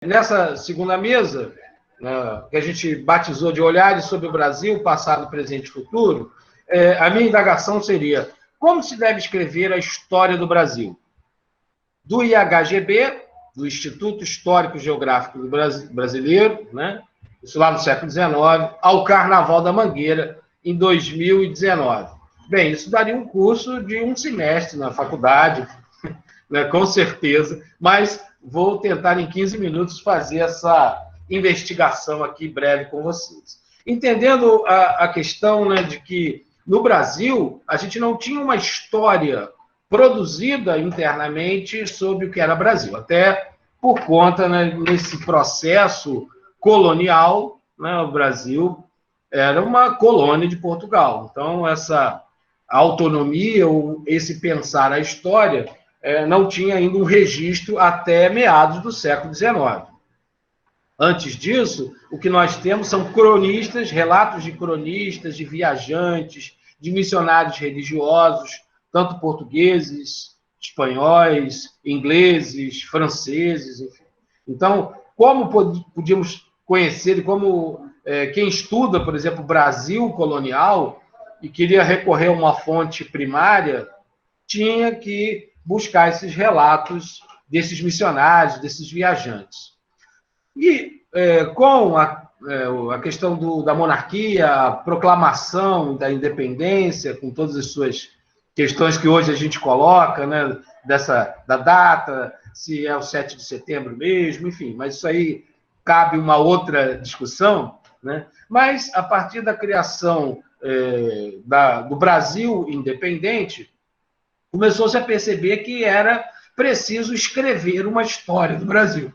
Nessa segunda mesa, que a gente batizou de Olhares sobre o Brasil, Passado, Presente e Futuro, a minha indagação seria: como se deve escrever a história do Brasil? Do IHGB, do Instituto Histórico Geográfico do Brasileiro, né? Isso lá no século XIX, ao Carnaval da Mangueira, em 2019. Bem, isso daria um curso de um semestre na faculdade, né, com certeza, mas vou tentar em 15 minutos fazer essa investigação aqui breve com vocês. Entendendo a questão, né, de que no Brasil a gente não tinha uma história produzida internamente sobre o que era Brasil, até por conta, né, nesse processo colonial, né, o Brasil era uma colônia de Portugal. Então, essa autonomia, ou esse pensar a história, não tinha ainda um registro até meados do século XIX. Antes disso, o que nós temos são cronistas, relatos de cronistas, de viajantes, de missionários religiosos, tanto portugueses, espanhóis, ingleses, franceses, enfim. Então, como podíamos conhecer, e como quem estuda, por exemplo, o Brasil colonial e queria recorrer a uma fonte primária, tinha que buscar esses relatos desses missionários, desses viajantes. E com a questão da monarquia, a proclamação da independência, com todas as suas questões que hoje a gente coloca, né, da data, se é o 7 de setembro mesmo, enfim, mas isso aí cabe uma outra discussão, né? Mas, a partir da criação do Brasil independente, começou-se a perceber que era preciso escrever uma história do Brasil.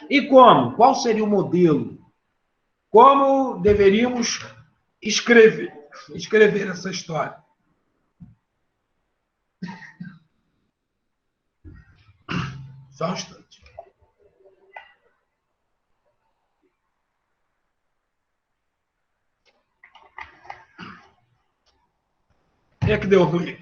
E como? Qual seria o modelo? Como deveríamos escrever essa história? Só um instante. É que deu ruim.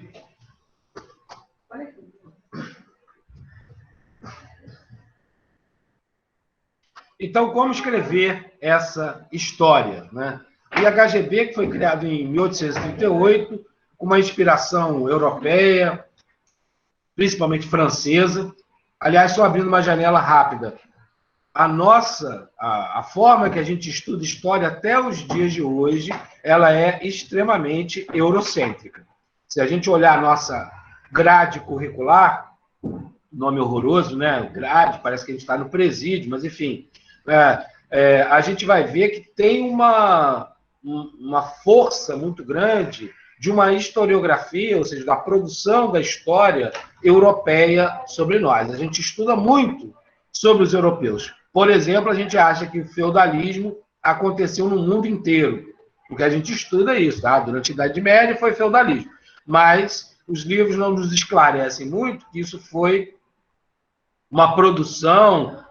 Então, como escrever essa história, né? O IHGB, que foi criado em 1838, com uma inspiração europeia, principalmente francesa. Aliás, só abrindo uma janela rápida. A forma que a gente estuda história até os dias de hoje, ela é extremamente eurocêntrica. Se a gente olhar a nossa grade curricular, nome horroroso, né? Grade, parece que a gente está no presídio, mas enfim, a gente vai ver que tem uma força muito grande de uma historiografia, ou seja, da produção da história europeia sobre nós. A gente estuda muito sobre os europeus. Por exemplo, a gente acha que o feudalismo aconteceu no mundo inteiro. O que a gente estuda é isso, tá? Durante a Idade Média foi feudalismo. Mas os livros não nos esclarecem muito que isso foi uma produção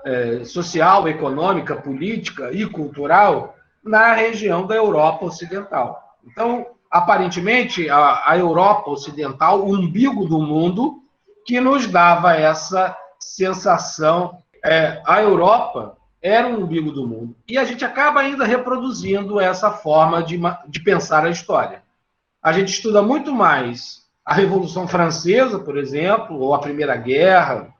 social, econômica, política e cultural na região da Europa Ocidental. Então, aparentemente, a Europa Ocidental, o umbigo do mundo, que nos dava essa sensação. A Europa era um umbigo do mundo. E a gente acaba ainda reproduzindo essa forma de pensar a história. A gente estuda muito mais a Revolução Francesa, por exemplo, ou a Primeira Guerra,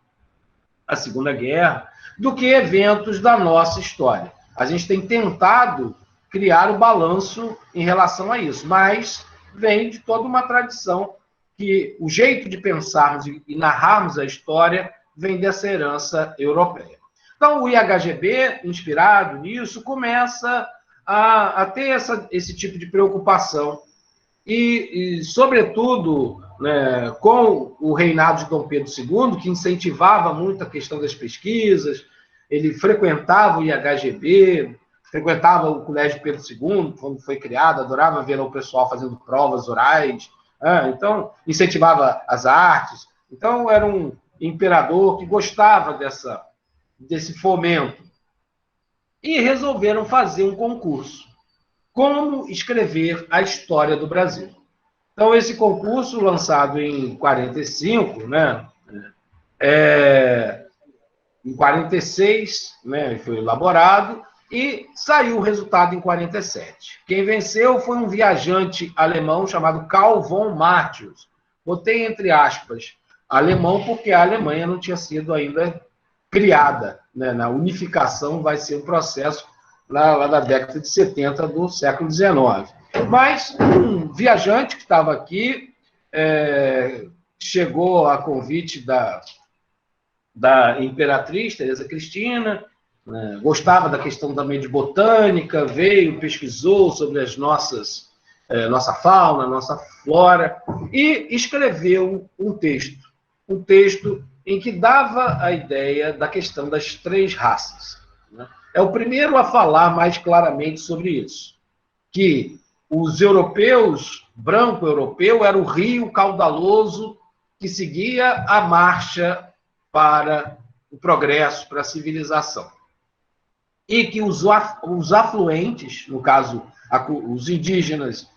a Segunda Guerra, do que eventos da nossa história. A gente tem tentado criar o balanço em relação a isso, mas vem de toda uma tradição que o jeito de pensarmos e narrarmos a história vem dessa herança europeia. Então, o IHGB, inspirado nisso, começa a ter esse tipo de preocupação e sobretudo, né, com o reinado de Dom Pedro II, que incentivava muito a questão das pesquisas, ele frequentava o IHGB, frequentava o Colégio Pedro II, quando foi criado, adorava ver o pessoal fazendo provas orais, então incentivava as artes. Então, era um imperador que gostava desse fomento. E resolveram fazer um concurso. Como escrever a história do Brasil. Então, esse concurso, lançado em 1945, né, em 46, né, foi elaborado, e saiu o resultado em 47. Quem venceu foi um viajante alemão chamado Karl von Martius. Botei entre aspas alemão porque a Alemanha não tinha sido ainda criada, né? Na unificação vai ser um processo lá da década de 70 do século XIX. Mas um viajante que estava aqui chegou a convite da imperatriz Teresa Cristina, né, gostava da questão também de botânica, veio, pesquisou sobre as nossa fauna, nossa flora, e escreveu um texto em que dava a ideia da questão das 3 raças. Né? É o primeiro a falar mais claramente sobre isso, que os europeus, branco europeu, era o rio caudaloso que seguia a marcha para o progresso, para a civilização. E que os afluentes, no caso, os indígenas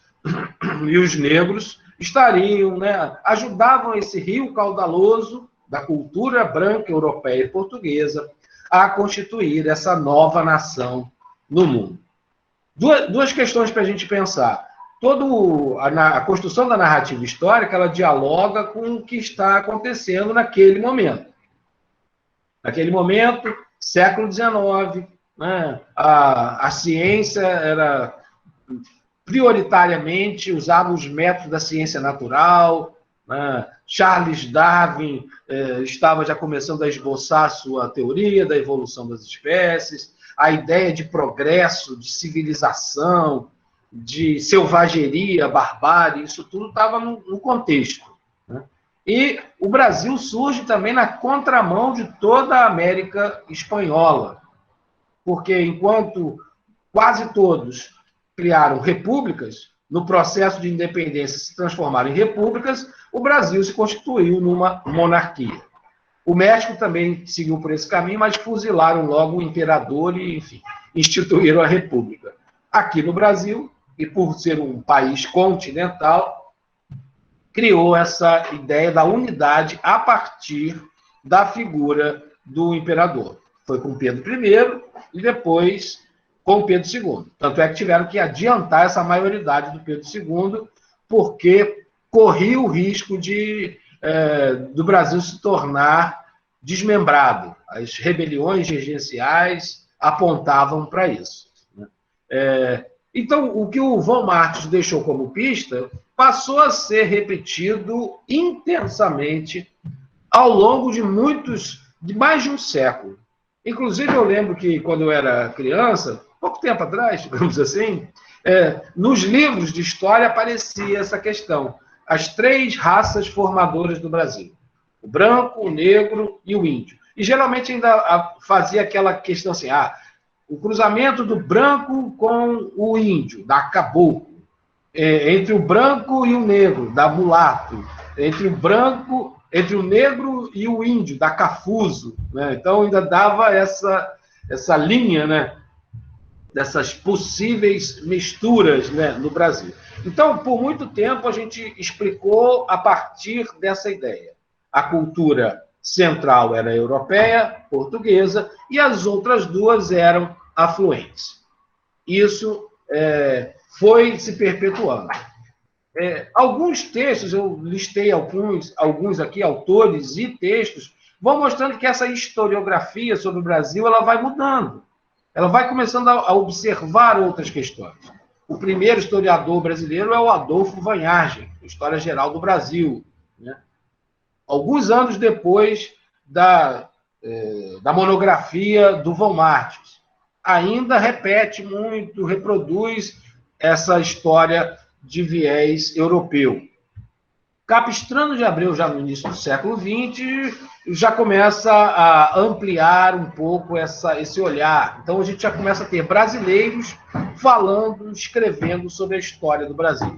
e os negros, estariam, né, ajudavam esse rio caudaloso da cultura branca, europeia e portuguesa a constituir essa nova nação no mundo. Duas questões para a gente pensar. A construção da narrativa histórica, ela dialoga com o que está acontecendo naquele momento. Naquele momento, século XIX, né, a ciência era prioritariamente usava os métodos da ciência natural, né? Charles Darwin estava já começando a esboçar a sua teoria da evolução das espécies, a ideia de progresso, de civilização, de selvageria, barbárie, isso tudo estava no contexto. Né? E o Brasil surge também na contramão de toda a América espanhola, porque enquanto quase todos criaram repúblicas, no processo de independência se transformaram em repúblicas, o Brasil se constituiu numa monarquia. O México também seguiu por esse caminho, mas fuzilaram logo o imperador e, enfim, instituíram a república. Aqui no Brasil, e por ser um país continental, criou essa ideia da unidade a partir da figura do imperador. Foi com Pedro I e depois com Pedro II. Tanto é que tiveram que adiantar essa maioridade do Pedro II, porque corria o risco do Brasil se tornar desmembrado. As rebeliões regenciais apontavam para isso. Então, o que o von Martius deixou como pista passou a ser repetido intensamente ao longo de mais de um século. Inclusive, eu lembro que, quando eu era criança, pouco tempo atrás, digamos assim, nos livros de história aparecia essa questão. As 3 raças formadoras do Brasil. O branco, o negro e o índio. E, geralmente, ainda fazia aquela questão assim, o cruzamento do branco com o índio, da caboclo. Entre o branco e o negro, da mulato. Entre o negro e o índio, da cafuzo. Né? Então, ainda dava essa linha, né, dessas possíveis misturas, né, no Brasil. Então, por muito tempo, a gente explicou a partir dessa ideia. A cultura central era europeia, portuguesa, e as outras 2 eram afluentes. Isso foi se perpetuando. Alguns textos, eu listei alguns aqui, autores e textos, vão mostrando que essa historiografia sobre o Brasil ela vai mudando. Ela vai começando a observar outras questões. O primeiro historiador brasileiro é o Adolfo Vanhagen, História Geral do Brasil. Né? Alguns anos depois da monografia do von Martius. Ainda repete muito, reproduz essa história de viés europeu. Capistrano de Abreu, já no início do século XX, já começa a ampliar um pouco esse olhar. Então, a gente já começa a ter brasileiros falando, escrevendo sobre a história do Brasil.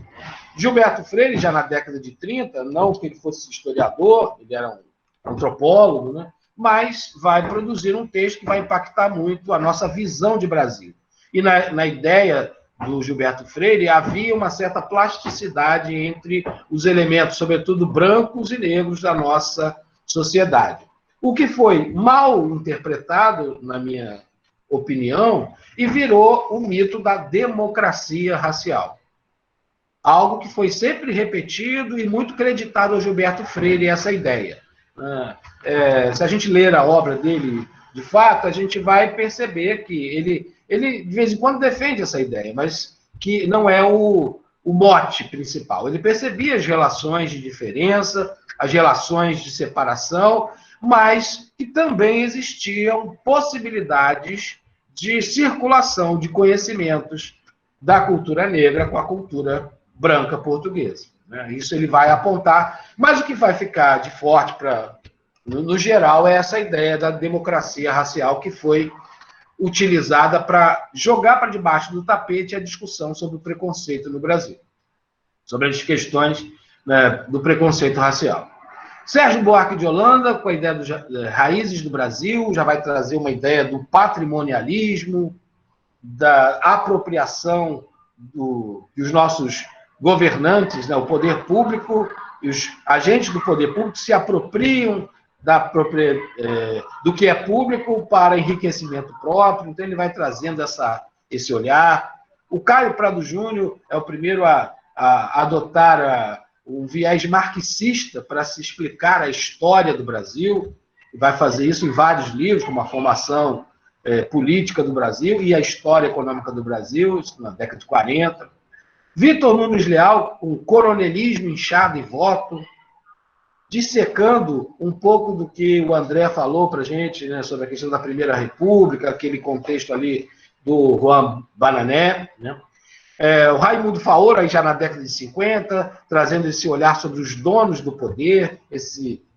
Gilberto Freire, já na década de 30, não que ele fosse historiador, ele era um antropólogo, né? Mas vai produzir um texto que vai impactar muito a nossa visão de Brasil. E na ideia do Gilberto Freire, havia uma certa plasticidade entre os elementos, sobretudo brancos e negros, da nossa sociedade. o que foi mal interpretado, na minha opinião, e virou o mito da democracia racial. Algo que foi sempre repetido e muito creditado ao Gilberto Freire, essa ideia. Se a gente ler a obra dele, de fato, a gente vai perceber que ele de vez em quando defende essa ideia, mas que não é o mote principal. Ele percebia as relações de diferença, as relações de separação, mas que também existiam possibilidades de circulação de conhecimentos da cultura negra com a cultura branca portuguesa. Isso ele vai apontar, mas o que vai ficar de forte no geral é essa ideia da democracia racial que foi utilizada para jogar para debaixo do tapete a discussão sobre o preconceito no Brasil, sobre as questões, né, do preconceito racial. Sérgio Buarque de Holanda, com a ideia dos raízes do Brasil, já vai trazer uma ideia do patrimonialismo, da apropriação que os nossos governantes, né, o poder público e os agentes do poder público se apropriam do que é público para enriquecimento próprio. Então, ele vai trazendo esse olhar. O Caio Prado Júnior é o primeiro a adotar um viés marxista para se explicar a história do Brasil, e vai fazer isso em vários livros, como a formação política do Brasil e a história econômica do Brasil, isso na década de 40. Vitor Nunes Leal, com coronelismo, inchado e voto, dissecando um pouco do que o André falou para a gente, né, sobre a questão da Primeira República, aquele contexto ali do Juan Banané, né? O Raimundo Faoro, aí já na década de 50, trazendo esse olhar sobre os donos do poder,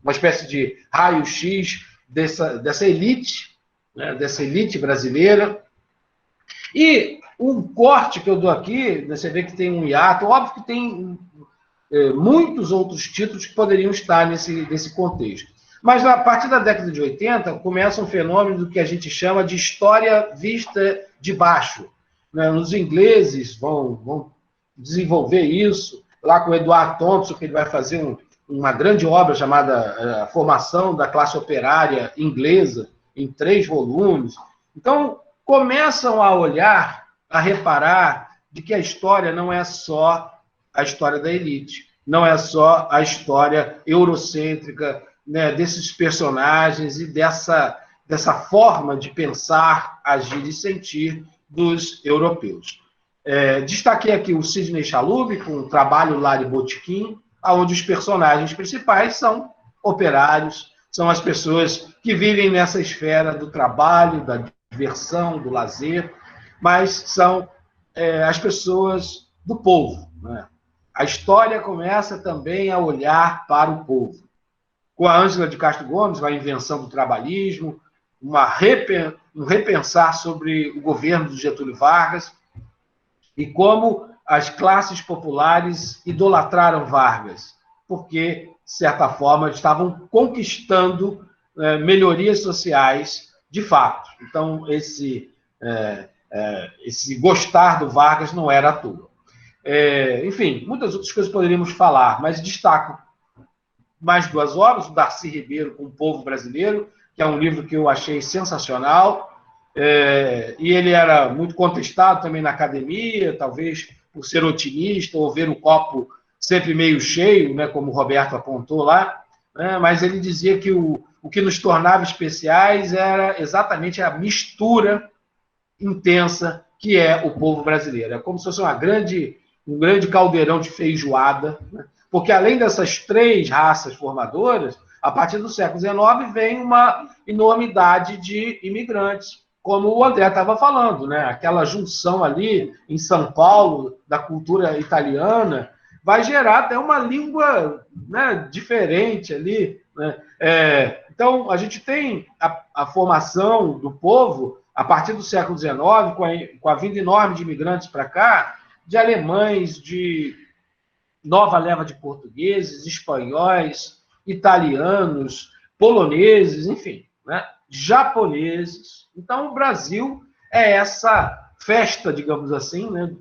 uma espécie de raio-x dessa elite, né, dessa elite brasileira. E um corte que eu dou aqui, você vê que tem um hiato, óbvio que tem muitos outros títulos que poderiam estar nesse contexto. Mas, a partir da década de 80, começa um fenômeno do que a gente chama de história vista de baixo. Os ingleses vão desenvolver isso, lá com o Edward Thompson, que ele vai fazer uma grande obra chamada A Formação da Classe Operária Inglesa, em 3 volumes. Então, começam a olhar, a reparar de que a história não é só a história da elite, não é só a história eurocêntrica, né, desses personagens e dessa forma de pensar, agir e sentir dos europeus. Destaquei aqui o Sidney Chalub, com o trabalho Lari Botequim, onde os personagens principais são operários, são as pessoas que vivem nessa esfera do trabalho, da diversão, do lazer, mas são as pessoas do povo, né? A história começa também a olhar para o povo. Com a Ângela de Castro Gomes, a invenção do trabalhismo, um repensar sobre o governo do Getúlio Vargas e como as classes populares idolatraram Vargas, porque, de certa forma, estavam conquistando melhorias sociais de fato. Então, esse gostar do Vargas não era à toa. Enfim, muitas outras coisas poderíamos falar, mas destaco mais 2 obras, o Darcy Ribeiro com o Povo Brasileiro, que é um livro que eu achei sensacional, e ele era muito contestado também na academia, talvez por ser otimista ou ver o copo sempre meio cheio, né, como o Roberto apontou lá, né, mas ele dizia que o que nos tornava especiais era exatamente a mistura intensa que é o povo brasileiro. É como se fosse um grande caldeirão de feijoada, né? Porque além dessas 3 raças formadoras, a partir do século XIX vem uma enormidade de imigrantes, como o André estava falando, né? Aquela junção ali em São Paulo da cultura italiana vai gerar até uma língua, né, diferente ali, né? Então, a gente tem a formação do povo a partir do século XIX, com a vinda enorme de imigrantes para cá, de alemães, de nova leva de portugueses, espanhóis, italianos, poloneses, enfim, né? Japoneses. Então, o Brasil é essa festa, digamos assim, né?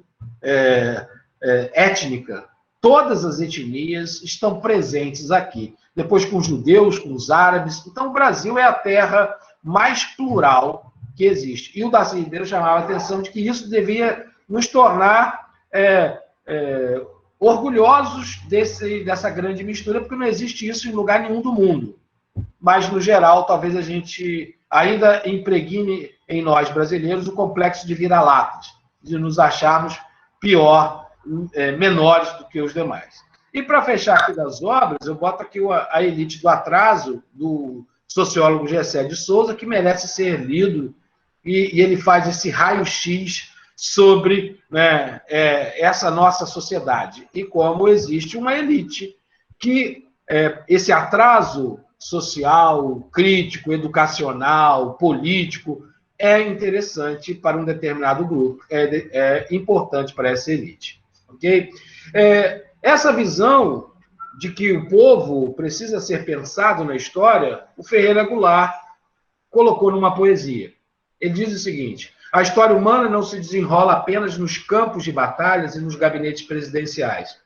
Étnica. Todas as etnias estão presentes aqui. depois com os judeus, com os árabes. Então, o Brasil é a terra mais plural que existe. E o Darcy Ribeiro chamava a atenção de que isso devia nos tornar orgulhosos dessa grande mistura, porque não existe isso em lugar nenhum do mundo. Mas, no geral, talvez a gente ainda impregne em nós, brasileiros, o complexo de vira-latas, de nos acharmos menores do que os demais. E, para fechar aqui das obras, eu boto aqui a Elite do Atraso, do sociólogo Gessé de Souza, que merece ser lido, e ele faz esse raio-x sobre, né, essa nossa sociedade, e como existe uma elite que esse atraso social, crítico, educacional, político, é interessante para um determinado grupo, é importante para essa elite. Okay? Essa visão de que o povo precisa ser pensado na história, o Ferreira Goulart colocou numa poesia. Ele diz o seguinte: a história humana não se desenrola apenas nos campos de batalhas e nos gabinetes presidenciais.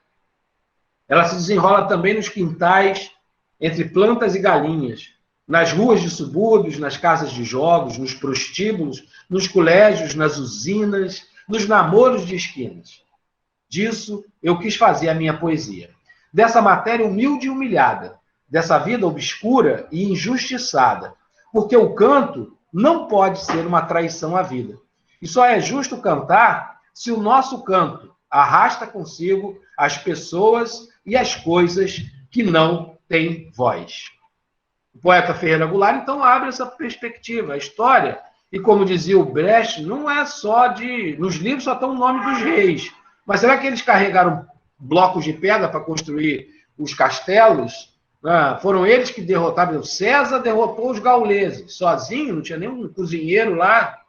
Ela se desenrola também nos quintais, entre plantas e galinhas, nas ruas de subúrbios, nas casas de jogos, nos prostíbulos, nos colégios, nas usinas, nos namoros de esquinas. Disso eu quis fazer a minha poesia. Dessa matéria humilde e humilhada, dessa vida obscura e injustiçada, porque o canto não pode ser uma traição à vida. E só é justo cantar se o nosso canto arrasta consigo as pessoas e as coisas que não têm voz. O poeta Ferreira Goulart, então, abre essa perspectiva. A história, e como dizia o Brecht, não é só de... Nos livros só estão o nome dos reis. Mas será que eles carregaram blocos de pedra para construir os castelos? Foram eles que derrotaram. César derrotou os gauleses, sozinho, não tinha nenhum cozinheiro lá.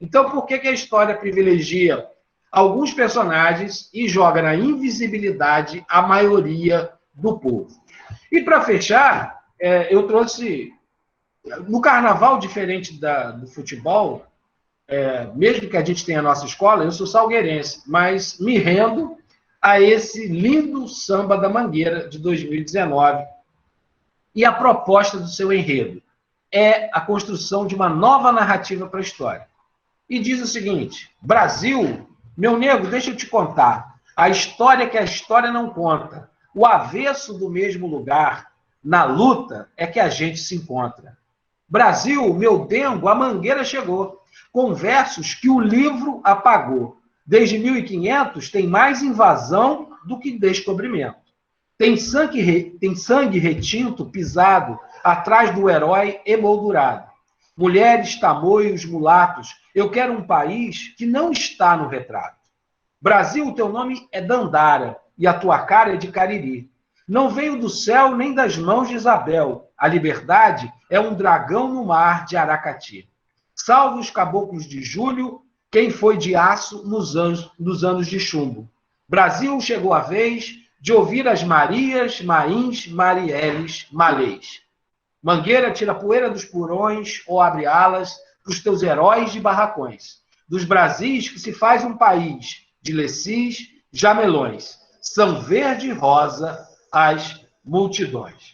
Então, por que a história privilegia alguns personagens e joga na invisibilidade a maioria do povo? E, para fechar, eu trouxe... No carnaval, diferente do futebol, mesmo que a gente tenha a nossa escola, eu sou salgueirense, mas me rendo a esse lindo samba da Mangueira, de 2019. E a proposta do seu enredo é a construção de uma nova narrativa para a história. E diz o seguinte: Brasil, meu nego, deixa eu te contar, a história que a história não conta, o avesso do mesmo lugar, na luta é que a gente se encontra. Brasil, meu dengo, a Mangueira chegou, com versos que o livro apagou. Desde 1500 tem mais invasão do que descobrimento. Tem sangue retinto, pisado, atrás do herói emoldurado. Mulheres, tamoios, mulatos, eu quero um país que não está no retrato. Brasil, teu nome é Dandara e a tua cara é de Cariri. Não veio do céu nem das mãos de Isabel. A liberdade é um dragão no mar de Aracati. Salve os caboclos de julho, quem foi de aço nos anos de chumbo. Brasil, chegou a vez de ouvir as Marias, Maíns, Marielles, Malês. Mangueira, tira a poeira dos porões ou abre alas para os teus heróis de barracões. Dos Brasis que se faz um país de lecis, jamelões. São verde e rosa as multidões.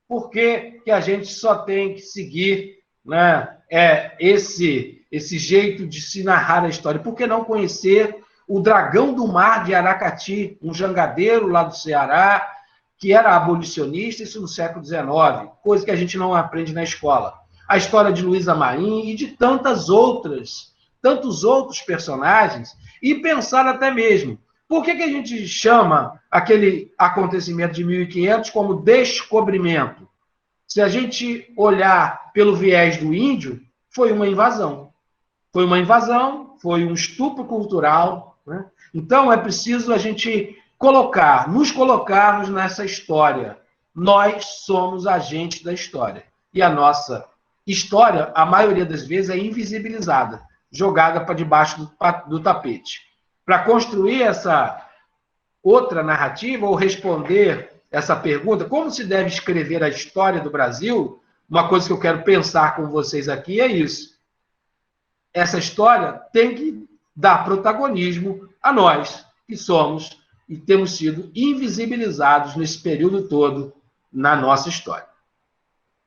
Por que a gente só tem que seguir, né, esse jeito de se narrar a história? Por que não conhecer o dragão do mar de Aracati, um jangadeiro lá do Ceará, que era abolicionista, isso no século XIX, coisa que a gente não aprende na escola. A história de Luísa Maim e de tantos outros personagens, e pensar até mesmo, por que a gente chama aquele acontecimento de 1500 como descobrimento? Se a gente olhar pelo viés do índio, foi uma invasão. Foi uma invasão, foi um estupro cultural, né? Então, é preciso a gente nos colocarmos nessa história. Nós somos agentes da história. E a nossa história, a maioria das vezes, é invisibilizada, jogada para debaixo do tapete. Para construir essa outra narrativa, ou responder essa pergunta, como se deve escrever a história do Brasil, uma coisa que eu quero pensar com vocês aqui é isso. Essa história tem que dar protagonismo a nós, que somos e temos sido invisibilizados nesse período todo na nossa história.